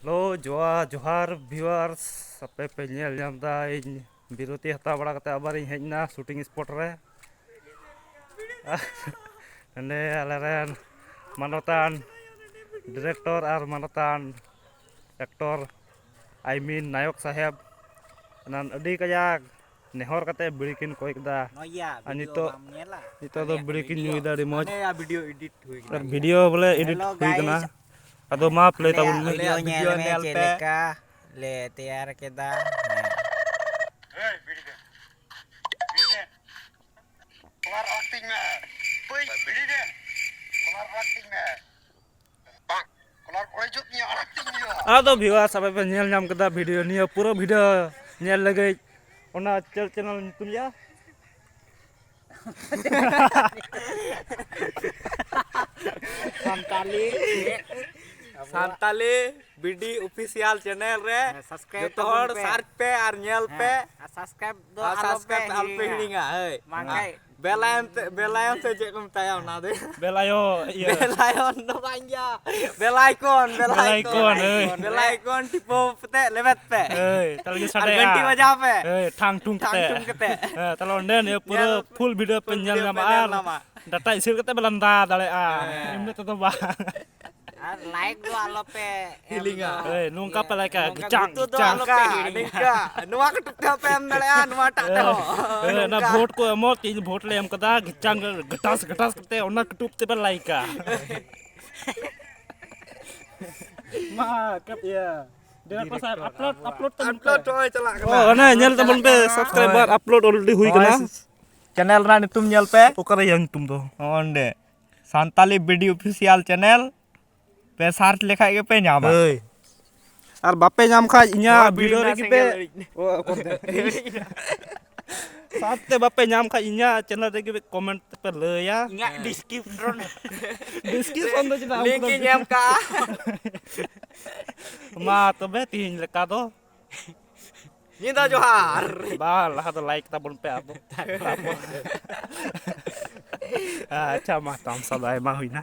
Halo, Johar viewers, sampai penyel yang tain biruti hatta bada kata abar ing hejna shooting spot re. Ande aleren manotan direktor ar manotan aktor I mean Nayok saheb nan adi kayak nehor kate berikin koi kada. Anito do berikin nyuida di moj. video edit hui Video boleh edit hui kana. Ado ma play tabun me. video nel pe le तैयार केदा Keluar acting na. Puy, bili deh. Keluar acting na. Bang, keluar project niya acting niya. Ado viewers sampai penyel nyam kada video ni pura video nyel lagi ona channel nyutum ya. Santali BD official channel रे subscribe जो हर search पे और nail पे subscribe दो subscribe अलपे हिड़िंगा है बेलायन से जे को बताया ना दे Belayo iya. बेलायन नो बांजा बेलाइकॉन टिपो पे लेवत पे Talagi और sadaya. घंटी बजा पे Thang tung Thang tung kete. Talon den ya pura full video penyel Video nama penyel ar. nama. Data isir kata belanda dale a. Imne to ba. Like दो आलो पे हिलिंगा Nungka pala ka gecang तो gecang. आलो पे हिड़िंगा नुआ के टुकते पे हम दड़या नुआ टाटा हो Na vote ko emo tin vote le em kada gecang getas kate ona ketup te like ka. Ma kap ya. Dia pas upload upload होय चला Oh, ana nyel temen pe subscriber upload already hui kana. Channel रा तुम nyel पे Okara yang tum to. ओंडे Santali BD official channel पे search लेखा के पे ᱧᱟᱢᱟ Hey. Ar bape nyam kha inya video re ki pe. Oh, Sate bape nyam kha inya channel re ki pe comment pe le ya. इंगा description Description do china. Link ᱧᱟᱢ का Ma tobe tin leka to. Nida जोहार Ba lah to like tabon pe ato. Ah, chama tam sadai ma huina.